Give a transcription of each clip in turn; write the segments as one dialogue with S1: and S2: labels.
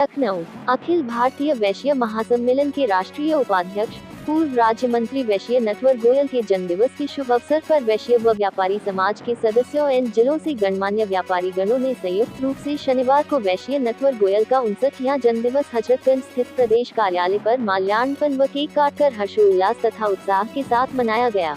S1: लखनऊ अखिल भारतीय वैश्य महासम्मेलन के राष्ट्रीय उपाध्यक्ष पूर्व राज्य मंत्री वैश्य नटवर गोयल के जन्मदिवस के शुभ अवसर पर वैश्य व व्यापारी समाज के सदस्यों एवं जिलों से गणमान्य व्यापारी गणों ने संयुक्त रूप से शनिवार को वैश्य नटवर गोयल का 59वां जन्मदिवस हजरतगंज स्थित प्रदेश कार्यालय पर माल्यार्पण व केक काटकर हर्षोल्लास तथा उत्साह के साथ मनाया गया।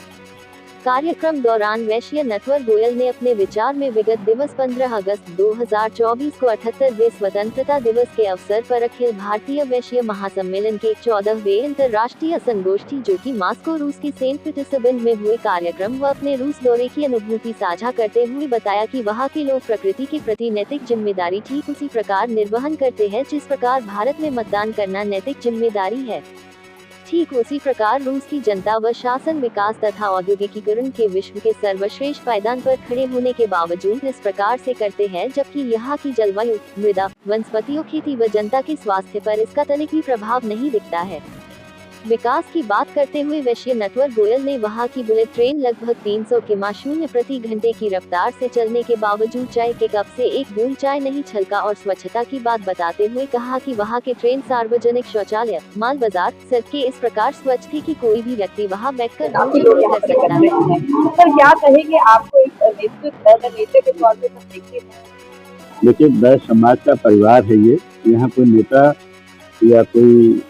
S1: कार्यक्रम दौरान वैश्य नटवर गोयल ने अपने विचार में विगत दिवस 15 अगस्त 2024 को 78वें स्वतंत्रता दिवस के अवसर पर अखिल भारतीय वैश्य महासम्मेलन के 14वें अंतर्राष्ट्रीय संगोष्ठी जो कि मॉस्को रूस के सेंट पीटर्सबर्ग में हुए कार्यक्रम व अपने रूस दौरे की अनुभूति साझा करते हुए बताया कि वहां के लोग प्रकृति के प्रति नैतिक जिम्मेदारी ठीक उसी प्रकार निर्वहन करते हैं जिस प्रकार भारत में मतदान करना नैतिक जिम्मेदारी है। ठीक उसी प्रकार रूस की जनता व शासन विकास तथा औद्योगिकीकरण के विश्व के सर्वश्रेष्ठ पायदान पर खड़े होने के बावजूद इस प्रकार से करते हैं, जबकि यहाँ की जलवायु, मृदा, वनस्पतियों, खेती व जनता के स्वास्थ्य पर इसका तनिक भी प्रभाव नहीं दिखता है। विकास की बात करते हुए वैश्य नटवर गोयल ने वहां की बुलेट ट्रेन लगभग 300 किमी प्रति घंटे की रफ्तार से चलने के बावजूद चाय के कप से एक बूंद चाय नहीं छलका और स्वच्छता की बात बताते हुए कहा कि वहां के ट्रेन सार्वजनिक शौचालय, माल बाजार, सड़कें इस प्रकार स्वच्छ थी कि कोई भी व्यक्ति वहां बैठकर भोजन नहीं कर सकता है।
S2: सर, क्या कहेंगे, आपको एक नेता के तौर पे देखिए?
S3: देखिए, वैश्य समाज का परिवार है ये, यहाँ कोई नेता या कोई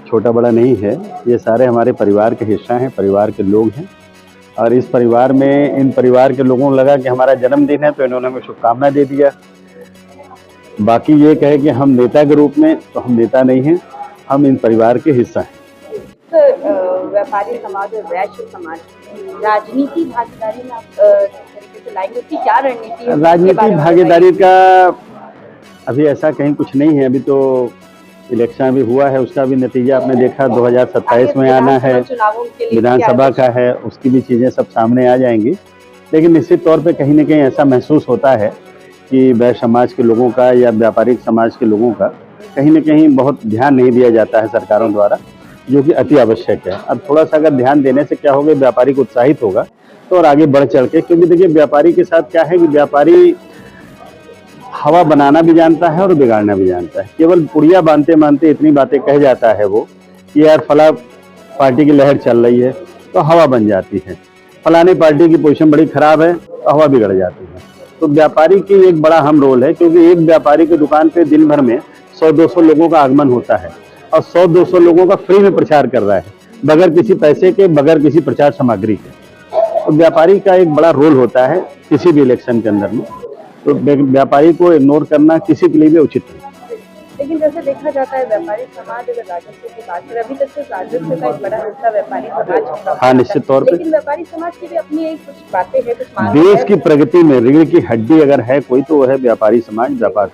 S3: छोटा बड़ा नहीं है, ये सारे हमारे परिवार के हिस्सा हैं, परिवार के लोग हैं। और इस परिवार में इन परिवार के लोगों को लगा कि हमारा जन्मदिन है तो इन्होंने हमें शुभकामनाएं दे दिया। बाकी ये कहे कि हम नेता के रूप में, तो हम नेता नहीं हैं, हम इन परिवार के हिस्सा हैं।
S2: सर, व्यापारी समाज और वैश्य समाज राजनीति भागीदारी में आप तरीके से लाएंगे, उसकी क्या रणनीति है?
S3: राजनीतिक भागीदारी का अभी ऐसा कहीं कुछ नहीं है। अभी तो इलेक्शन भी हुआ है, उसका भी नतीजा आपने देखा 2027 में आना है, विधानसभा का है, उसकी भी चीज़ें सब सामने आ जाएंगी। लेकिन निश्चित तौर पे कहीं ना कहीं ऐसा महसूस होता है कि वैश्य समाज के लोगों का या व्यापारिक समाज के लोगों का कहीं ना कहीं बहुत ध्यान नहीं दिया जाता है सरकारों द्वारा, जो कि अति आवश्यक है। अब थोड़ा सा अगर ध्यान देने से क्या होगा, व्यापारी को उत्साहित होगा तो और आगे बढ़ चढ़ के, क्योंकि देखिए व्यापारी के साथ क्या है कि व्यापारी हवा बनाना भी जानता है और बिगाड़ना भी जानता है। केवल पुड़िया बांधते बांधते इतनी बातें कह जाता है वो कि यार फला पार्टी की लहर चल रही है तो हवा बन जाती है, फलाने पार्टी की पोजीशन बड़ी खराब है तो हवा बिगड़ जाती है। तो व्यापारी की एक बड़ा अहम रोल है, क्योंकि एक व्यापारी की दुकान पे दिन भर में 100-200 लोगों का आगमन होता है और 100-200 लोगों का फ्री में प्रचार कर रहा है, बगैर किसी पैसे के, बगैर किसी प्रचार सामग्री के। तो व्यापारी का एक बड़ा रोल होता है किसी भी इलेक्शन के अंदर में, तो व्यापारी को इग्नोर करना किसी के लिए भी उचित नहीं।
S2: लेकिन जैसे देखा जाता है व्यापारी समाज अगर राजस्व की बात करें, अभी तक तो राजस्व का एक बड़ा हिस्सा व्यापारी समाज, हाँ निश्चित तौर पे, लेकिन व्यापारी समाज की भी अपनी एक कुछ बातें हैं, कुछ
S3: देश की प्रगति में रीढ़ की हड्डी अगर है कोई तो वो है व्यापारी समाज, व्यापार।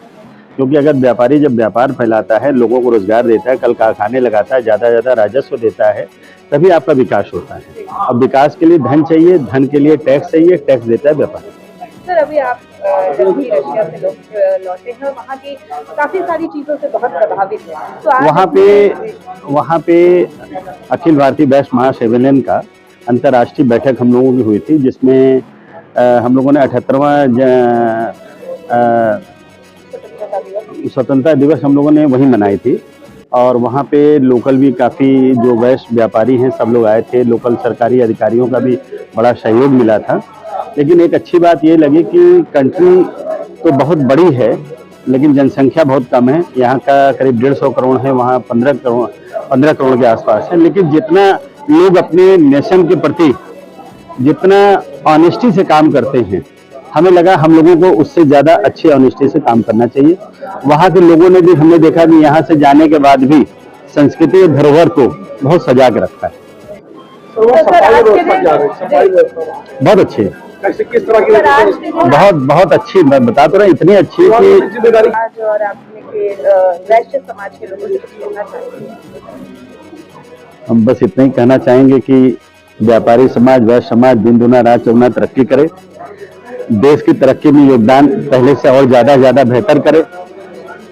S3: क्योंकि अगर व्यापारी जब व्यापार फैलाता है, लोगों को रोजगार देता है, कल कारखाने लगाता है, ज्यादा राजस्व देता है, तभी आपका विकास होता है। अब विकास के लिए धन चाहिए, धन के लिए टैक्स चाहिए, टैक्स देता है व्यापारी।
S2: सर, अभी आप जब भी रशिया से लोग लौटे हैं, वहाँ की काफी सारी चीजों से बहुत प्रभावित है, तो
S3: वहाँ पे अखिल भारतीय वैश्य महासम्मेलन का अंतर्राष्ट्रीय बैठक हम लोगों की हुई थी, जिसमें हम लोगों ने 78वां स्वतंत्रता दिवस हम लोगों ने वहीं मनाई थी। और वहाँ पे लोकल भी काफ़ी जो वैश्य व्यापारी हैं सब लोग आए थे, लोकल सरकारी अधिकारियों का भी बड़ा सहयोग मिला था। लेकिन एक अच्छी बात ये लगी कि कंट्री तो बहुत बड़ी है लेकिन जनसंख्या बहुत कम है। यहाँ का करीब 150 करोड़ है, वहाँ 15 करोड़ के आसपास है। लेकिन जितना लोग अपने नेशन के प्रति जितना ऑनेस्टी से काम करते हैं, हमें लगा हम लोगों को उससे ज़्यादा अच्छी ऑनेस्टी से काम करना चाहिए। वहाँ के लोगों ने भी, हमने देखा कि यहाँ से जाने के बाद भी संस्कृति और धरोहर को बहुत सजा के रखा है। बहुत अच्छी है,
S4: किस तरह की?
S3: बहुत अच्छी, मैं बता तो रहा, इतनी अच्छी कि
S2: और आपने वैश्य समाज के लोगों से कहना चाहिए?
S3: हम बस इतना ही कहना चाहेंगे कि व्यापारी समाज, वैश्य समाज दिन दुना रात चौगुना तरक्की करे, देश की तरक्की में योगदान पहले से और ज्यादा बेहतर करे।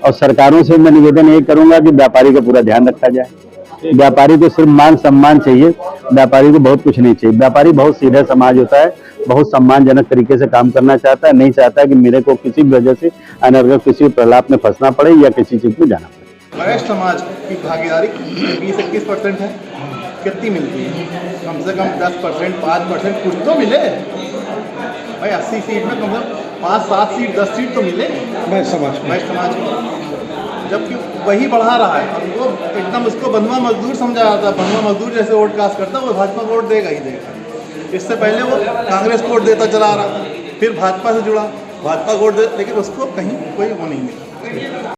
S3: और सरकारों से मैं निवेदन ये करूंगा कि व्यापारी का पूरा ध्यान रखा जाए। व्यापारी को सिर्फ मान सम्मान चाहिए, व्यापारी को बहुत कुछ नहीं चाहिए। व्यापारी बहुत सीधा समाज होता है, बहुत सम्मानजनक तरीके से काम करना चाहता है, नहीं चाहता कि मेरे को किसी भी वजह से अनर्गल किसी प्रलाप में फंसना पड़े या किसी चीज में जाना पड़े।
S4: वैश्य समाज की भागीदारी 20-21% है, कितनी मिलती है? कम से कम 10%, 5% कुछ तो मिले भाई। 80 सीट में कम से कम 5-7 सीट 10 सीट तो मिले वैश्य समाज को, जबकि वही बढ़ा रहा है। और वो एकदम उसको बंधुआ मजदूर समझा जाता है, बंधुआ मजदूर जैसे वोट कास्ट करता है, वो भाजपा को वोट देगा ही देगा। इससे पहले वो कांग्रेस को वोट देता चला आ रहा, फिर भाजपा से जुड़ा, भाजपा को वोट दे, लेकिन उसको कहीं कोई वो नहीं मिला।